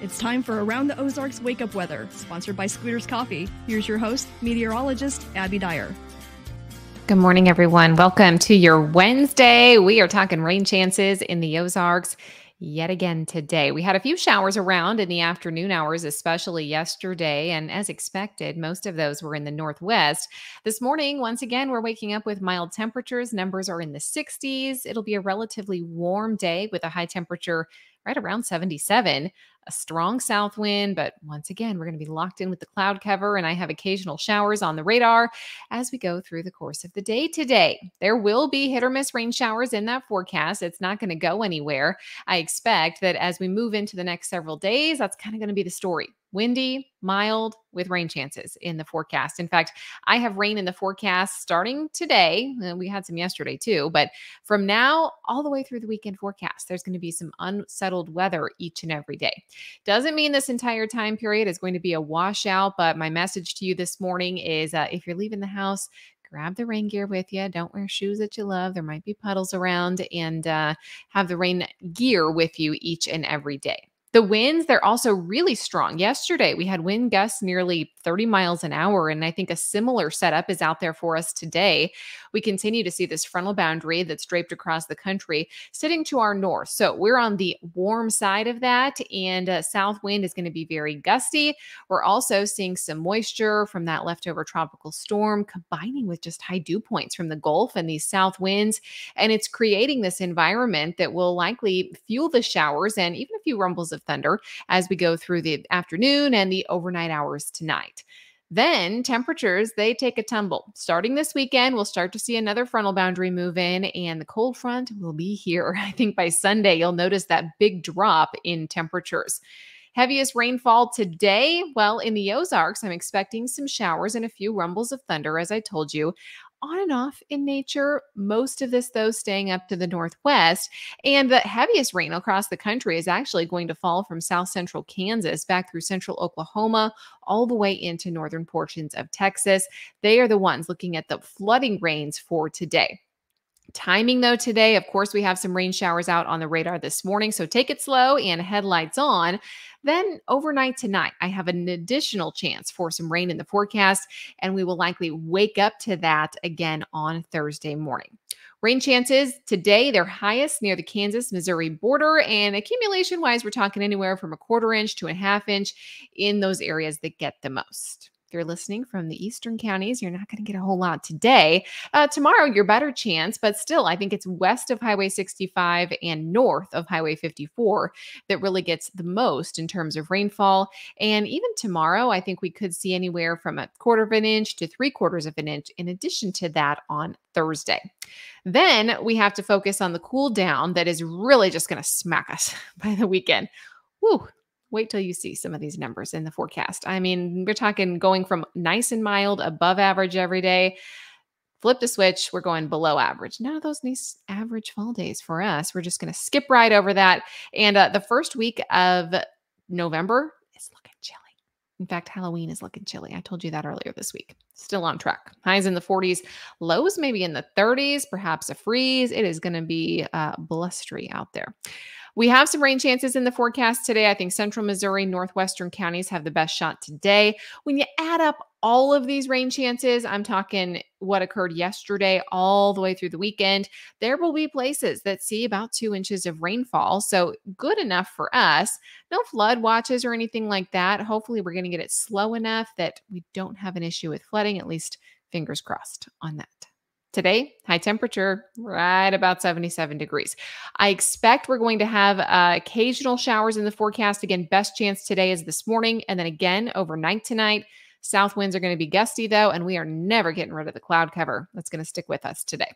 It's time for Around the Ozarks Wake Up Weather, sponsored by Scooters Coffee. Here's your host, meteorologist Abby Dyer. Good morning, everyone. Welcome to your Wednesday. We are talking rain chances in the Ozarks yet again today. We had a few showers around in the afternoon hours, especially yesterday. And as expected, most of those were in the northwest. This morning, once again, we're waking up with mild temperatures. Numbers are in the 60s. It'll be a relatively warm day with a high temperature right around 77. A strong south wind, but once again, we're going to be locked in with the cloud cover, and I have occasional showers on the radar as we go through the course of the day today. There will be hit or miss rain showers in that forecast. It's not going to go anywhere. I expect that as we move into the next several days, that's kind of going to be the story. Windy, mild, with rain chances in the forecast. In fact, I have rain in the forecast starting today. We had some yesterday too, but from now all the way through the weekend forecast, there's going to be some unsettled weather each and every day. Doesn't mean this entire time period is going to be a washout, but my message to you this morning is if you're leaving the house, grab the rain gear with you. Don't wear shoes that you love. There might be puddles around, and have the rain gear with you each and every day. The winds, they're also really strong. Yesterday, we had wind gusts nearly 30 miles an hour, and I think a similar setup is out there for us today. We continue to see this frontal boundary that's draped across the country sitting to our north. So we're on the warm side of that, and south wind is going to be very gusty. We're also seeing some moisture from that leftover tropical storm combining with just high dew points from the Gulf and these south winds, and it's creating this environment that will likely fuel the showers and even a few rumbles of thunder as we go through the afternoon and the overnight hours tonight. Then temperatures, they take a tumble. Starting this weekend, we'll start to see another frontal boundary move in, and the cold front will be here. I think by Sunday, you'll notice that big drop in temperatures. Heaviest rainfall today, well, in the Ozarks, I'm expecting some showers and a few rumbles of thunder, as I told you. On and off in nature, most of this, though, staying up to the northwest. And the heaviest rain across the country is actually going to fall from south central Kansas back through central Oklahoma, all the way into northern portions of Texas. They are the ones looking at the flooding rains for today. Timing, though, today, of course, we have some rain showers out on the radar this morning, so take it slow and headlights on. Then overnight tonight, I have an additional chance for some rain in the forecast, and we will likely wake up to that again on Thursday morning. Rain chances today, they're highest near the Kansas-Missouri border, and accumulation-wise, we're talking anywhere from 1/4 inch to 1/2 inch in those areas that get the most. If you're listening from the eastern counties, you're not going to get a whole lot today. Tomorrow, your better chance, but still, I think it's west of Highway 65 and north of Highway 54 that really gets the most in terms of rainfall. And even tomorrow, I think we could see anywhere from 1/4 inch to 3/4 inch in addition to that on Thursday. Then we have to focus on the cool down that is really just going to smack us by the weekend. Woo! Wait till you see some of these numbers in the forecast. I mean, we're talking going from nice and mild, above average every day. Flip the switch, we're going below average. None of those nice average fall days for us. We're just going to skip right over that. And the first week of November is looking chilly. In fact, Halloween is looking chilly. I told you that earlier this week. Still on track. Highs in the 40s, lows maybe in the 30s, perhaps a freeze. It is going to be blustery out there. We have some rain chances in the forecast today. I think central Missouri, northwestern counties have the best shot today. When you add up all of these rain chances, I'm talking what occurred yesterday all the way through the weekend, there will be places that see about 2 inches of rainfall. So good enough for us. No flood watches or anything like that. Hopefully we're going to get it slow enough that we don't have an issue with flooding, at least fingers crossed on that. Today, high temperature, right about 77 degrees. I expect we're going to have occasional showers in the forecast. Again, best chance today is this morning. And then again, overnight tonight. South winds are going to be gusty, though, and we are never getting rid of the cloud cover. That's going to stick with us today.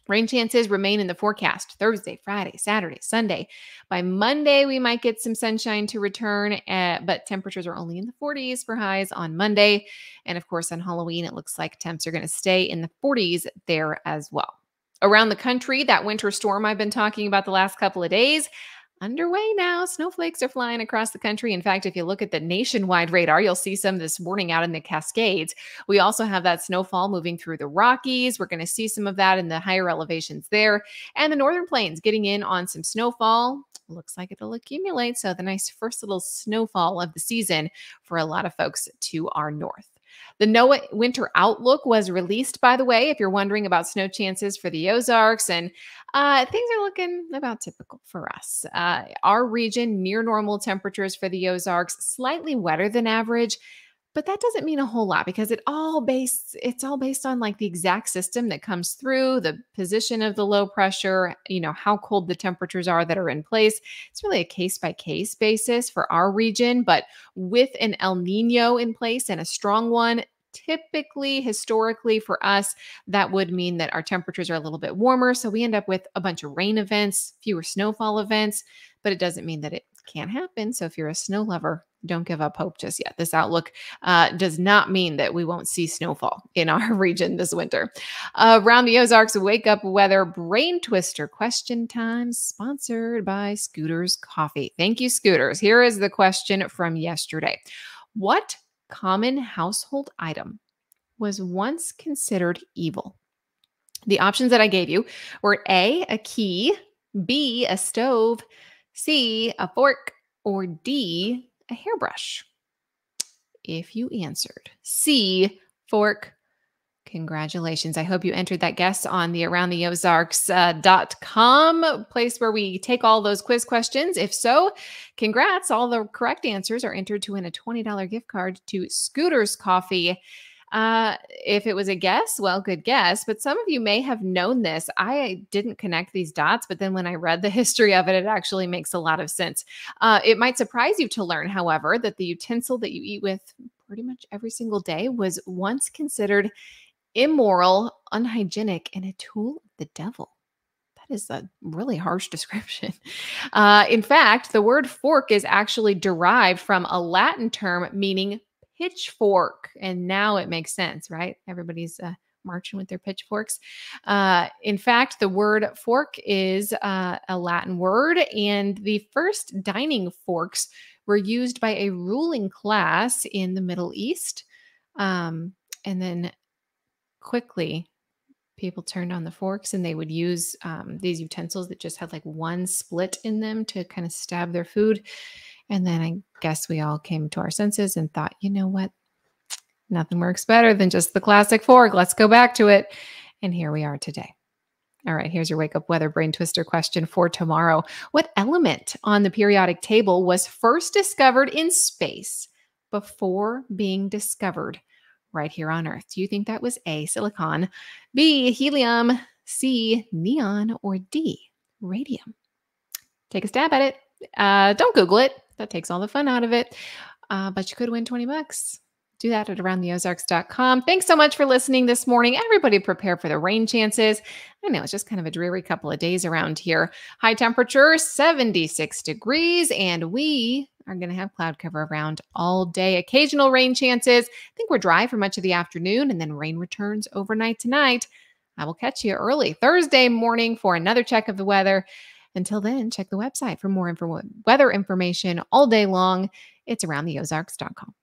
Rain chances remain in the forecast Thursday, Friday, Saturday, Sunday. By Monday, we might get some sunshine to return, but temperatures are only in the 40s for highs on Monday. And of course, on Halloween, it looks like temps are going to stay in the 40s there as well. Around the country, that winter storm I've been talking about the last couple of days, underway now. Snowflakes are flying across the country. In fact, if you look at the nationwide radar, you'll see some this morning out in the Cascades. We also have that snowfall moving through the Rockies. We're going to see some of that in the higher elevations there. And the Northern Plains getting in on some snowfall. looks like it'll accumulate. So the nice first little snowfall of the season for a lot of folks to our north. The NOAA winter outlook was released, by the way, if you're wondering about snow chances for the Ozarks, and things are looking about typical for us. Our region, near normal temperatures for the Ozarks, slightly wetter than average. But that doesn't mean a whole lot because it's all based on like the exact system that comes through, the position of the low pressure, how cold the temperatures are that are in place. It's really a case by case basis for our region, but with an El Nino in place and a strong one, typically historically for us, that would mean that our temperatures are a little bit warmer. So we end up with a bunch of rain events, fewer snowfall events, but it doesn't mean that it can't happen. So if you're a snow lover, don't give up hope just yet. This outlook does not mean that we won't see snowfall in our region this winter. Around the Ozarks, wake up weather brain twister question time, sponsored by Scooters Coffee. Thank you, Scooters. Here is the question from yesterday. What common household item was once considered evil? The options that I gave you were A, key, B, a stove, C, a fork, or D, a hairbrush. If you answered C, fork, congratulations. I hope you entered that guess on the aroundtheozarks.com place where we take all those quiz questions. If so, congrats. All the correct answers are entered to win a $20 gift card to Scooters Coffee. If it was a guess, well, good guess. But some of you may have known this. I didn't connect these dots, but then when I read the history of it, it actually makes a lot of sense. It might surprise you to learn, however, that the utensil that you eat with pretty much every single day was once considered immoral, unhygienic, and a tool of the devil. That is a really harsh description. In fact, the word fork is actually derived from a Latin term meaning pitchfork. And now it makes sense, right? Everybody's marching with their pitchforks. In fact, the word fork is a Latin word, and the first dining forks were used by a ruling class in the Middle East. And then quickly, people turned on the forks and they would use these utensils that just had like one split in them to kind of stab their food. And then I guess we all came to our senses and thought, you know what? Nothing works better than just the classic fork. Let's go back to it. And here we are today. All right, here's your wake up weather brain twister question for tomorrow. What element on the periodic table was first discovered in space before being discovered right here on Earth? Do you think that was A, silicon, B, helium, C, neon, or D, radium? Take a stab at it. Don't Google it. That takes all the fun out of it. But you could win $20. Do that at aroundtheozarks.com. Thanks so much for listening this morning. Everybody prepare for the rain chances. I know it's just kind of a dreary couple of days around here. High temperature, 76 degrees, and we are going to have cloud cover around all day. Occasional rain chances. I think we're dry for much of the afternoon, and then rain returns overnight tonight. I will catch you early Thursday morning for another check of the weather. Until then, check the website for more weather information all day long. It's aroundtheozarks.com.